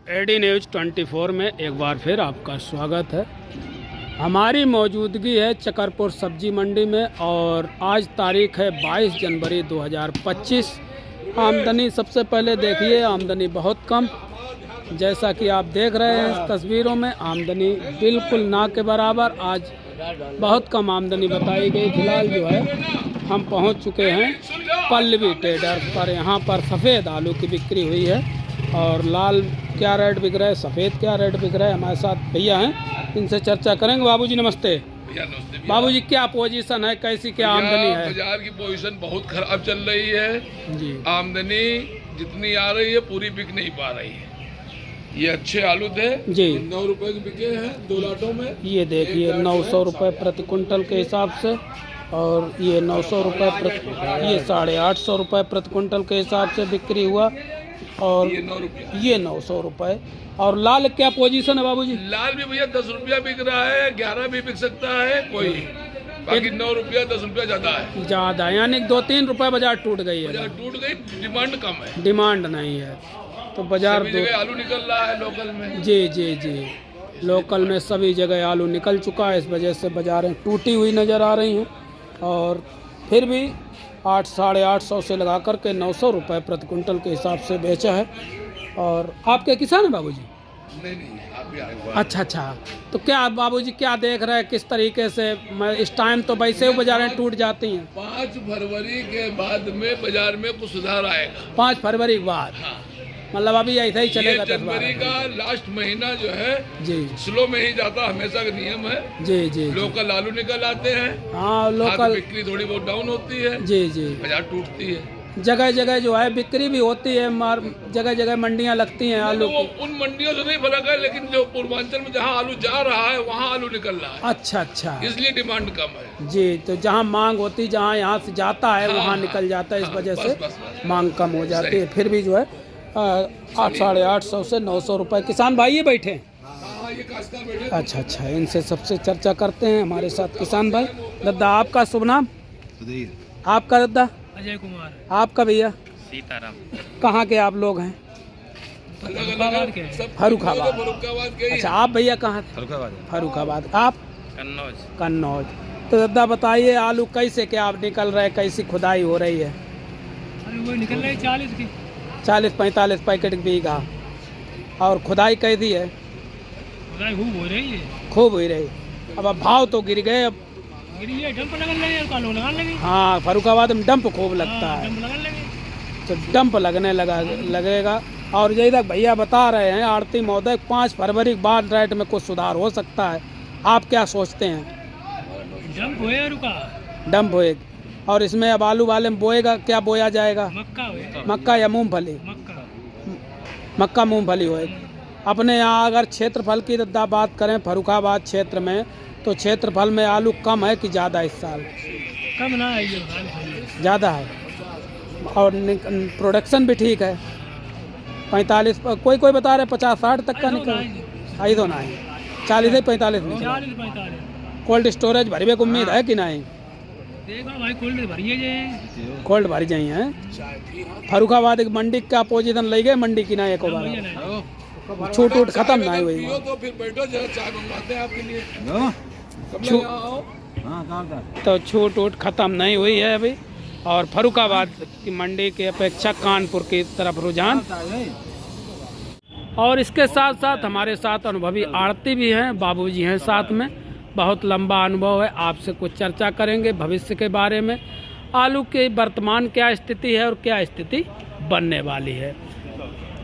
AD news 24 में एक बार फिर आपका स्वागत है। हमारी मौजूदगी है चकरपुर सब्जी मंडी में और आज तारीख है 22 जनवरी 2025। आमदनी सबसे पहले देखिए, आमदनी बहुत कम, जैसा कि आप देख रहे हैं इस तस्वीरों में। आमदनी बिल्कुल ना के बराबर, आज बहुत कम आमदनी बताई गई। फिलहाल जो है हम पहुंच चुके हैं पल्लवी ट्रेडर्स पर। यहाँ पर सफ़ेद आलू की बिक्री हुई है और लाल क्या रेट बिक रहा है, सफ़ेद क्या रेट बिक रहा है। हमारे साथ भैया हैं, इनसे चर्चा करेंगे। बाबूजी नमस्ते। बाबूजी क्या पोजीशन है, कैसी क्या आमदनी है? बाजार की पोजीशन बहुत खराब चल रही है जी। आमदनी जितनी आ रही है पूरी बिक नहीं पा रही है। ये अच्छे आलू थे जी, 9 रुपए के बिके हैं 2 लाटों में। ये देखिए 900 रुपये प्रति कुंटल के हिसाब से, और ये 900 रुपये ये 850 रुपये प्रति कुंटल के हिसाब से बिक्री हुआ, और ये 900 रुपये। और लाल क्या पोजीशन है बाबूजी? लाल भी भैया 10 रुपया बिक रहा है, 11 भी बिक सकता है कोई, बाकी 9 रुपया 10 रुपया ज्यादा है। ज्यादा यानी 2-3 रुपये बाजार टूट गई है। बाजार टूट गई, डिमांड कम है, डिमांड नहीं है तो बाजार आलू निकल रहा है लोकल में। जी जी जी, लोकल में सभी जगह आलू निकल चुका है, इस वजह से बाजारें टूटी हुई नज़र आ रही हैं। और फिर भी 800-850 से लगा करके 900 रुपये प्रति कुंटल के हिसाब से बेचा है। और आपके किसान हैं बाबूजी? नहीं, आप भी आए हुए। अच्छा, तो क्या बाबूजी क्या देख रहे हैं, किस तरीके से? इस टाइम तो वैसे ही बाजारें टूट जाती हैं। 5 फरवरी के बाद में बाजार में कुछ सुधार आएगा। 5 फरवरी के बाद? हाँ। मतलब अभी ऐसा ही चलेगा? जनवरी का लास्ट महीना जो है जी स्लो में ही जाता, हमेशा का नियम है जी जी। लोकल आलू निकल आते हैं, हाँ लोकल बिक्री थोड़ी बहुत डाउन होती है जी जी, बाजार टूटती है। जगह जगह जो है बिक्री भी होती है, जगह जगह मंडियां लगती हैं आलू की। उन मंडियों से नहीं फर्क है, लेकिन जो पूर्वांचल में जहाँ आलू जा रहा है वहाँ आलू निकल रहा है। अच्छा, इसलिए डिमांड कम है जी। तो जहाँ मांग होती है, जहाँ यहाँ से जाता है वहाँ निकल जाता है, इस वजह से मांग कम हो जाती है। फिर भी जो है 800-850 से 900 रुपये। किसान भाई ये बैठे हैं? अच्छा, इनसे सबसे चर्चा करते हैं। हमारे साथ किसान भाई। दादा आपका शुभ नाम? आपका दादा? अजय कुमार। आपका भैया? सीताराम। कहाँ के आप लोग हैं? फर्रुखाबाद। अच्छा, आप भैया कहाँ? फर्रुखाबाद। आप? कन्नौज। तो दादा बताइए आलू कैसे क्या आप निकल रहे, कैसी खुदाई हो रही है? वो निकल रही 40 की, 40-45 पैकेट बीघा। और खुदाई कैसी है? खुदाई खूब हो रही है। अब भाव तो गिर गए, अब डंप लगे। हाँ, फर्रुखाबाद में डंप खूब लगता है, तो डंप लगने लगेगा। और यही तक भैया बता रहे हैं आड़ती महोदय 5 फरवरी के बाद रेट में कुछ सुधार हो सकता है। आप क्या सोचते हैं? डंप होएगा। और इसमें अब आलू वाले में बोएगा क्या, बोया जाएगा? मक्का या मूंगफली? मक्का मूंगफली होएगा। अपने यहाँ अगर क्षेत्रफल की बात करें फर्रुखाबाद क्षेत्र में, तो क्षेत्रफल में आलू कम है कि ज़्यादा इस साल? कम ना है, ज़्यादा है। और प्रोडक्शन भी ठीक है। 45, कोई बता रहे 50-60 तक का निकल आई तो ना है, 40 से 45 निकल। कोल्ड स्टोरेज भरवे की उम्मीद है कि नहीं? भाई कोल्ड भरी जाई है। फर्रुखाबाद एक मंडी का पोजीशन ले गए मंडी की ना, एक बार छूट खत्म ना हुई तो फिर बैठो जरा चाय मंगवाते हैं आपके लिए। तो छूट खत्म नहीं हुई है अभी, और फर्रुखाबाद की मंडी की अपेक्षा कानपुर की तरफ रुझान। और इसके साथ साथ हमारे साथ अनुभवी आड़ती भी हैं, बाबूजी हैं साथ में, बहुत लंबा अनुभव है। आपसे कुछ चर्चा करेंगे भविष्य के बारे में, आलू की वर्तमान क्या स्थिति है और क्या स्थिति बनने वाली है।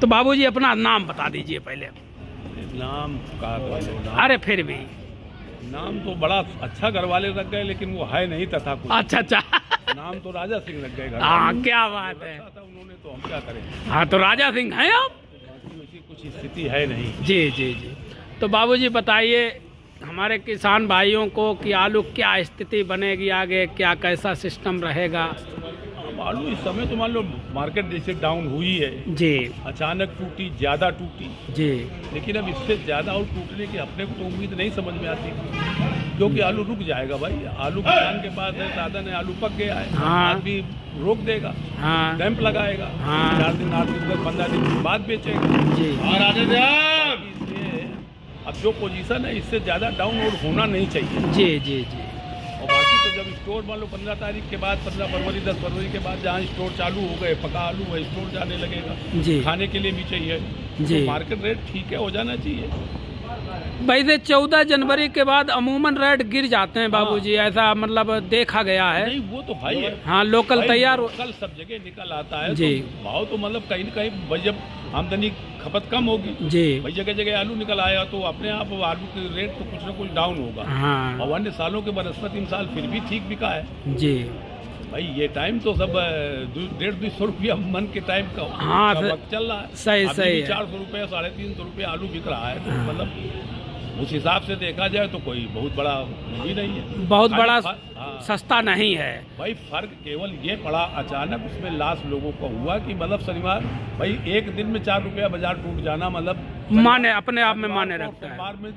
तो बाबूजी अपना नाम बता दीजिए पहले। नाम का? अरे फिर भी नाम तो बड़ा अच्छा घर वाले रख गए, लेकिन वो है नहीं तथा कुछ। अच्छा नाम तो राजा सिंह लग गए। हाँ, क्या बात है। उन्होंने तो हम क्या करें। हाँ, तो राजा सिंह हैं आप? कुछ स्थिति है नहीं। जी। तो बाबूजी बताइए हमारे किसान भाइयों को कि आलू क्या स्थिति बनेगी आगे, क्या कैसा सिस्टम रहेगा? आलू इस समय तो मान लो मार्केट जैसे डाउन हुई है जी, अचानक टूटी, ज़्यादा टूटी जी, लेकिन अब इससे ज़्यादा और टूटने की अपने को तो उम्मीद नहीं समझ में आती, क्योंकि आलू रुक जाएगा भाई। आलू किसान के पास है, साधन है, आलू पक गया है, आदमी रोक देगा, डैम्प लगाएगा, 4 दिन 8 दिन 10 15 दिन बाद बेचेगा जी। और अब जो पोजीशन है इससे ज़्यादा डाउन और होना नहीं चाहिए। जी जी जी। और बाकी तो जब स्टोर मान लो 15 तारीख के बाद 15 फरवरी 10 फरवरी के बाद जहाँ स्टोर चालू हो गए, पका आलू है, स्टोर जाने लगेगा जी, खाने के लिए भी चाहिए जी। तो मार्केट रेट ठीक है हो जाना चाहिए। वैसे 14 जनवरी के बाद अमूमन रेट गिर जाते हैं बाबूजी, ऐसा मतलब देखा गया है। नहीं वो तो भाई है, हाँ लोकल तैयार कल सब जगह निकल आता है जी। तो भाव तो मतलब कहीं न कहीं भाई जब आमदनी खपत कम होगी जी, भाई जगह जगह आलू निकल आया तो अपने आप आलू के रेट तो कुछ ना कुछ डाउन होगा। हाँ। और अन्य सालों के बनस्पत इन साल फिर भी ठीक बिका है जी। भाई। ये टाइम तो सब 150-200 रुपया मन के टाइम का हाँ, वक्त चल रहा है। सही अभी सही भी है। 400 रुपये 350 रुपये आलू बिक रहा है तो मतलब उस हिसाब से देखा जाए तो कोई बहुत बड़ा भी नहीं है, बहुत बड़ा हाँ। सस्ता नहीं है भाई। फर्क केवल ये पड़ा अचानक उसमें लास्ट लोगों को हुआ कि मतलब शनिवार भाई एक दिन में 4 रुपया बाजार टूट जाना मतलब माने अपने आप में माने रखता है। सोमवार में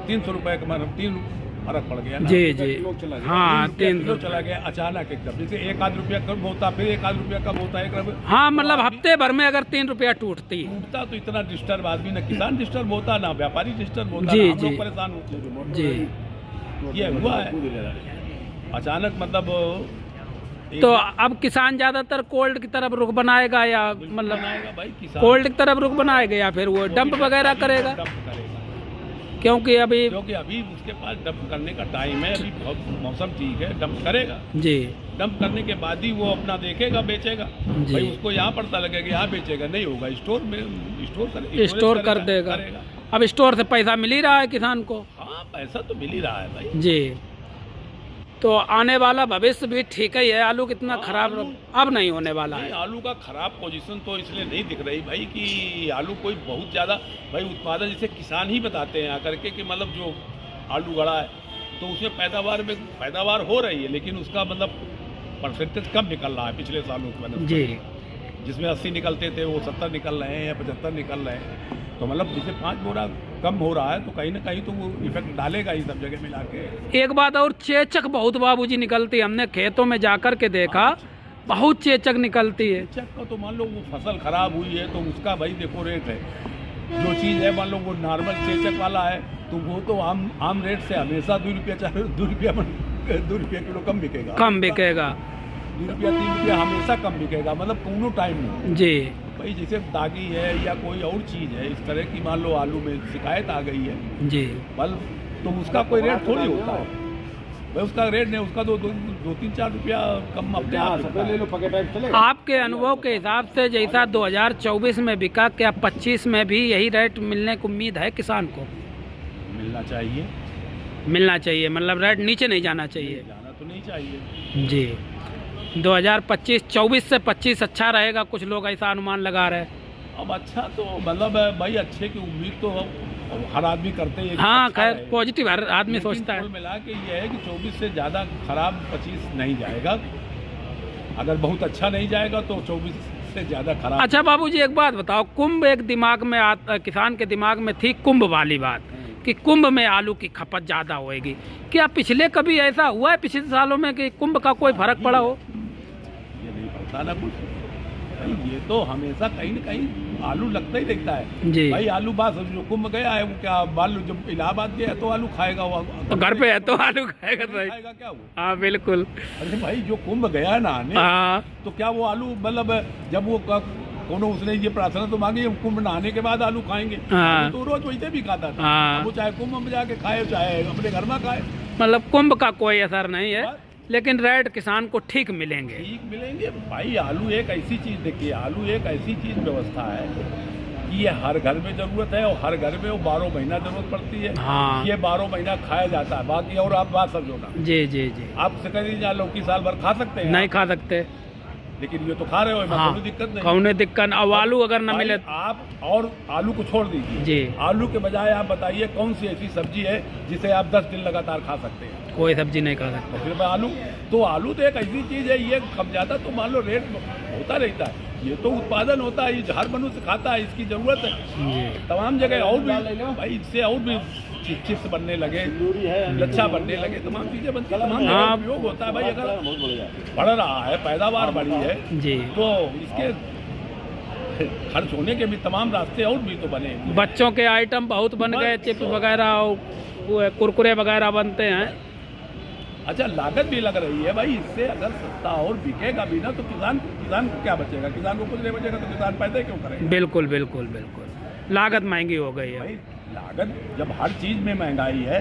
300 रुपये का मतलब 3 फर्क पड़ गया ना। जी जी हाँ 3 किलो चला गया अचानक एकदम। जैसे 1-8 रुपया कम होता फिर 1-8 रुपया कम होता है। हाँ मतलब हफ्ते भर में अगर 3 रुपया टूटती टूटता तो इतना डिस्टर्ब आदमी ना किसान डिस्टर्ब होता ना व्यापारी डिस्टर्ब होता, जी, ना हम जी। लोग परेशान होते जी। ये हुआ है अचानक मतलब तो अब किसान ज्यादातर कोल्ड की तरफ रुख बनाएगा या मतलब बनाएगा भाई किसान कोल्ड की तरफ रुख बनाएगा या फिर वो डंप वगैरह करेगा, क्योंकि अभी उसके पास डंप करने का टाइम है, अभी बहुत मौसम ठीक है, डंप करेगा। जी। डंप करने के बाद ही वो अपना देखेगा बेचेगा जी। भाई। उसको यहाँ पता लगेगा यहाँ बेचेगा नहीं होगा स्टोर में स्टोर कर देगा। अब स्टोर से पैसा मिल ही रहा है किसान को। हाँ पैसा तो मिल ही रहा है भाई जी। तो आने वाला भविष्य भी ठीक ही है, आलू कितना खराब अब नहीं होने वाला है। आलू का खराब पोजीशन तो इसलिए नहीं दिख रही भाई कि आलू कोई बहुत ज़्यादा भाई उत्पादन जैसे किसान ही बताते हैं आकर के कि मतलब जो आलू गड़ा है तो उसमें पैदावार हो रही है लेकिन उसका मतलब परसेंटेज कम निकल रहा है पिछले सालों के जी। जिसमें 80 निकलते थे वो 70 निकल रहे हैं या 75 निकल रहे हैं तो मतलब जिसे 5 बोरा कम हो रहा है तो कहीं ना कहीं तो वो इफेक्ट डालेगा ही सब जगह मिला के। एक बात और, चेचक बहुत बाबूजी निकलती है, हमने खेतों में जाकर के देखा बहुत चेचक निकलती है। चेचक का तो मान लो वो फसल खराब हुई है तो उसका भाई देखो रेट है, जो चीज़ है मान लो वो नॉर्मल चेचक वाला है तो वो तो आम रेट से हमेशा 2 रुपया किलो कम बिकेगा, 2 रुपया 3 रुपया हमेशा कम बिकेगा मतलब दोनों टाइम में जी। भाई जैसे दागी है या कोई और चीज़ है इस तरह की मान लो आलू में शिकायत आ गई है जी बल तो उसका कोई रेट थोड़ी होता है भाई, उसका रेट नहीं, उसका 2-3-4 रुपया कम अपने आप। आपके अनुभव के हिसाब से जैसा 2024 में बिका, क्या 25 में भी यही रेट मिलने की उम्मीद है किसान को? मिलना चाहिए, मिलना चाहिए मतलब रेट नीचे नहीं जाना चाहिए। जाना तो नहीं चाहिए जी। 2024 से 25 अच्छा रहेगा, कुछ लोग ऐसा अनुमान लगा रहे हैं। अब अच्छा तो मतलब भाई अच्छे की उम्मीद तो हर आदमी करते हैं। हाँ अच्छा खैर पॉजिटिव हर आदमी सोचता है। कुल मिला के ये है कि 24 से ज़्यादा खराब 25 नहीं जाएगा, अगर बहुत अच्छा नहीं जाएगा तो 24 से ज़्यादा खराब। अच्छा बाबूजी एक बात बताओ, कुंभ एक दिमाग में किसान के दिमाग में थी कुंभ वाली बात कि कुंभ में आलू की खपत ज़्यादा होएगी, क्या पिछले कभी ऐसा हुआ है पिछले सालों में कि कुंभ का कोई फर्क पड़ा हो? ये नहीं पता ना कुछ, ये तो हमेशा कहीं न कहीं आलू लगता ही रहता है जी। भाई आलू बात जो कुंभ गया है वो क्या बालू जब इलाहाबाद गया तो आलू खाएगा, वो तो घर पे है तो आलू खाएगा खाएगा क्या वो? हाँ बिल्कुल। अरे भाई जो कुंभ गया ना हाँ तो क्या वो आलू मतलब जब वो कोनो उसने ये प्रार्थना तो मांगी कुंभ नहाने के बाद आलू खाएंगे, हाँ। तो रोज वैसे भी खाता था। हाँ। वो चाहे कुंभ में जाके खाए चाहे अपने घर में खाए, मतलब कुंभ का कोई असर नहीं है, लेकिन रेट किसान को ठीक मिलेंगे। ठीक मिलेंगे भाई। आलू एक ऐसी चीज, देखिए आलू एक ऐसी चीज व्यवस्था है कि ये हर घर में जरूरत है और हर घर में वो 12 महीना जरूरत पड़ती है। हाँ। ये 12 महीना खाया जाता है, बाकी और आप बात समझो ना। जी जी जी। आप सकरी लौकी साल भर खा सकते हैं? नहीं खा सकते, लेकिन ये तो खा रहे हो, हाँ, कोई दिक्कत नहीं। कौन दिक्कत? अब आलू अगर न मिले आप और आलू को छोड़ दीजिए जी, आलू के बजाय आप बताइए कौन सी ऐसी सब्जी है जिसे आप 10 दिन लगातार खा सकते हैं? कोई सब्जी नहीं खा सकते। तो फिर आलू तो एक ऐसी चीज है, ये कम ज्यादा तो मान लो रेट होता रहता है, ये तो उत्पादन होता है, ये हर मनुष्य खाता है, इसकी जरूरत है तमाम जगह। और भी भाई इससे और भी चिप्स बनने लगे, लच्छा बनने लगे, तमाम चीजें बनती है, तमाम उपयोग होता है भाई। अगर बढ़ रहा है पैदावार बढ़ी है जी तो इसके खर्च होने के भी तमाम रास्ते और भी तो बने। बच्चों के आइटम बहुत बन गए, चिप्स वगैरह और वो कुरकुरे वगैरह बनते हैं। अच्छा, लागत भी लग रही है भाई। इससे अगर सस्ता और बिकेगा भी ना तो किसान को क्या बचेगा? किसान को कुछ नहीं बचेगा तो किसान पैदा क्यों करेगा? बिल्कुल बिल्कुल बिल्कुल, लागत महंगी हो गई है भाई। लागत, जब हर चीज़ में महंगाई है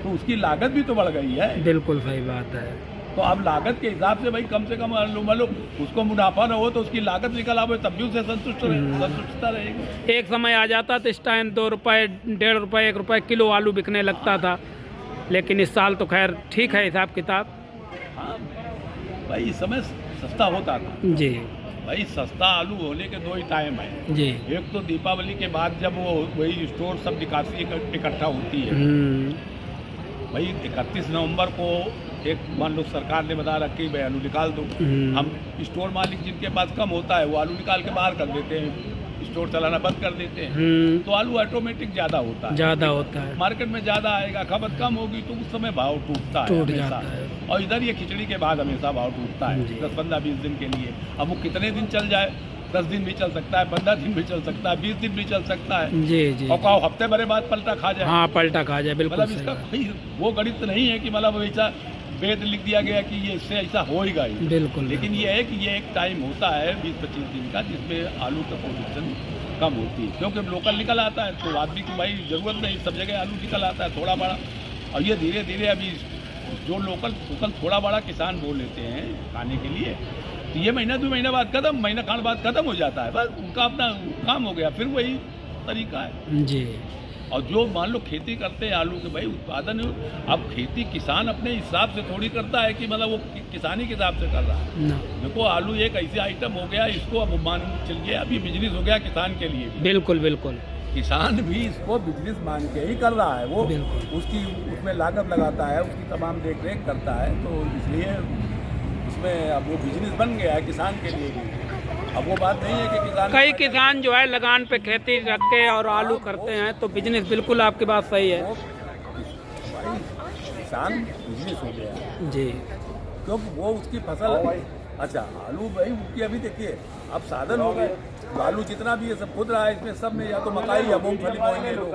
तो उसकी लागत भी तो बढ़ गई है। बिल्कुल सही बात है। तो अब लागत के हिसाब से भाई कम से कम मतलब उसको मुनाफा ना हो तो उसकी लागत निकल आवे, तब भी उसे संतुष्टता रहेगी। एक समय आ जाता तो इस टाइम 2 रुपये, 1.5 रुपये, 1 रुपये किलो आलू बिकने लगता था, लेकिन इस साल तो खैर ठीक है हिसाब किताब। हाँ भाई, इस समय सस्ता होता था जी भाई। सस्ता आलू होने के 2 ही टाइम है जी। एक तो दीपावली के बाद जब वो वही स्टोर सब निकासी इकट्ठा होती है भाई। 31 नवंबर को एक मान लो सरकार ने बता रखी है भाई आलू निकाल दो। हम स्टोर मालिक जिनके पास कम होता है वो आलू निकाल के बाहर कर देते हैं, स्टोर चलाना बंद कर देते हैं। तो आलू ऑटोमेटिक ज़्यादा होता है, मार्केट में ज़्यादा आएगा, खपत कम होगी तो उस समय भाव टूट जाता है। और इधर ये खिचड़ी के बाद हमेशा भाव टूटता है 10, 15, 20 दिन के लिए। अब वो कितने दिन चल जाए, 10 दिन भी चल सकता है, 15 दिन भी चल सकता है, 20 दिन भी चल सकता है जी जी। और हफ्ते भरे बाद पलटा खा जाए। हाँ, पलटा खा जाए, बिल्कुल। मतलब इसका कोई वो गणित नहीं है कि मतलब ऐसा वेद लिख दिया गया कि ये इससे ऐसा होएगा ही। बिल्कुल। लेकिन ये है कि ये एक टाइम होता है 20-25 दिन का जिसमें आलू का प्रोडक्शन कम होती है, क्योंकि लोकल निकल आता है तो आदमी की भाई ज़रूरत नहीं, सब जगह आलू निकल आता है थोड़ा बड़ा। और ये धीरे धीरे अभी जो लोकल थोड़ा बड़ा किसान बोल लेते हैं खाने के लिए, तो ये महीना 2 महीना बाद खत्म, महीना खान बाद खत्म हो जाता है, बस उनका अपना काम हो गया। फिर वही तरीका है जी। और जो मान लो खेती करते हैं आलू के भाई उत्पादन, अब खेती किसान अपने हिसाब से थोड़ी करता है कि मतलब वो किसानी के हिसाब से कर रहा है। देखो आलू एक ऐसी आइटम हो गया, इसको अब मान चलिए अभी बिजनेस हो गया किसान के लिए। बिल्कुल बिल्कुल, किसान भी इसको बिजनेस मान के ही कर रहा है। वो उसमें लागत लगाता है, उसकी तमाम देख रेख करता है, तो इसलिए उसमें अब वो बिजनेस बन गया है किसान के लिए भी। अब वो बात नहीं है कि कई किसान जो है लगान पे खेती रख के और आलू करते हैं, तो बिजनेस बिल्कुल आपकी बात सही है भाई। किसान बिजनेस हो गया जी, क्योंकि वो उसकी फसल। अच्छा, आलू भाई उसकी अभी देखिए अब साधन हो गए, आलू जितना भी ये सब खुद रहा है, इसमें सब में या तो मकाई या मूंगफली बोएंगे लोग,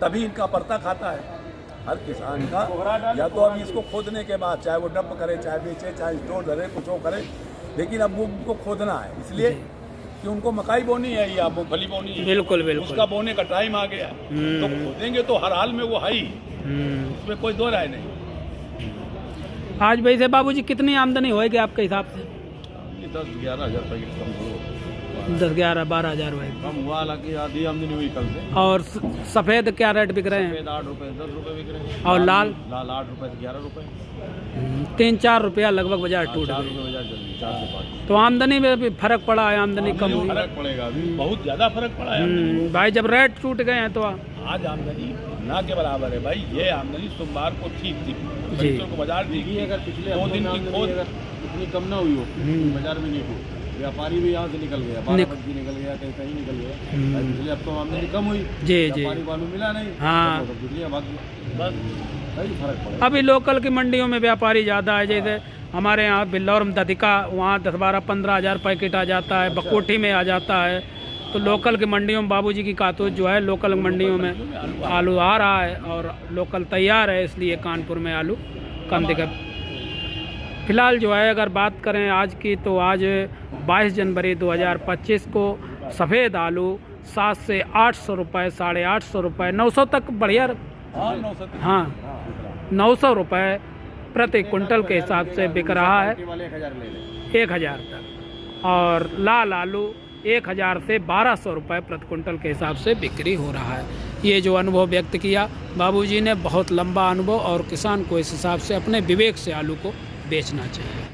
तभी इनका परता खाता है हर किसान का। या तो अब इसको खोदने के बाद चाहे वो डंप करे, चाहे बेचे, चाहे स्टोर धरे, कुछ वो करे, लेकिन अब वो उनको खोदना है इसलिए कि उनको मकाई बोनी है या मूंगफली बोनी है। बिल्कुल बिल्कुल, उसका बोने का टाइम आ गया, तो खोदेंगे तो हर हाल में वो है ही, उसमें कोई दो राय नहीं। आज वैसे बाबूजी कितनी आमदनी होएगी आपके हिसाब से? 10-11 हज़ार रुपये की कम हो, 10-11, 12 हज़ार हुए कम हुआ, हालांकि आधी आमदनी हुई कल से। और सफ़ेद क्या रेट बिक रहे हैं? सफ़ेद 8 रुपये 10 रुपये बिक रहे हैं। और लाल 8 रुपये से 11 रुपये, 3-4 रुपया लगभग बाजार टूट गई। तो आमदनी में भी फर्क पड़ा है, आमदनी कम हुई, फर्क पड़ेगा अभी, बहुत ज़्यादा फर्क पड़ा है भाई। जब रेट टूट गए हैं तो आज आमदनी ना के बराबर है भाई। ये आमदनी सोमवार को ठीक थी, को बाजार ठीक थी। अगर पिछले 2 दिन की खोज इतनी कम ना हुई हो, बाजार में नहीं हुई, व्यापारी भी यहाँ से निकल गया, 12 बजे निकल गया, कहीं निकल गया। पिछले हफ्तों में आमदनी कम हुई जी जी, व्यापारी वालों मिला नहीं। हाँ, बस फर्क पड़ा। अभी लोकल की मंडियों में व्यापारी ज़्यादा है, जैसे हमारे यहाँ बिल्लौर में दधिका, वहाँ 10-12-15 हज़ार पैकेट आ जाता है, बकोठी में आ जाता है। तो लोकल की मंडियों में बाबूजी की कातूज जो है, लोकल मंडियों में आलू आ रहा है और लोकल तैयार है, इसलिए कानपुर में आलू कम दिखा। फिलहाल जो है अगर बात करें आज की, तो आज 22 जनवरी 2025 को सफ़ेद आलू 700 से 800 रुपये, 850 रुपये, 900 तक बढ़िया। हाँ, 900 रुपये प्रति कुंटल के हिसाब से बिक रहा है, 1000 तक। और लाल आलू 1000 से 1200 रुपये प्रति कुंटल के हिसाब से बिक्री हो रहा है। ये जो अनुभव व्यक्त किया बाबूजी ने, बहुत लंबा अनुभव, और किसान को इस हिसाब से अपने विवेक से आलू को बेचना चाहिए।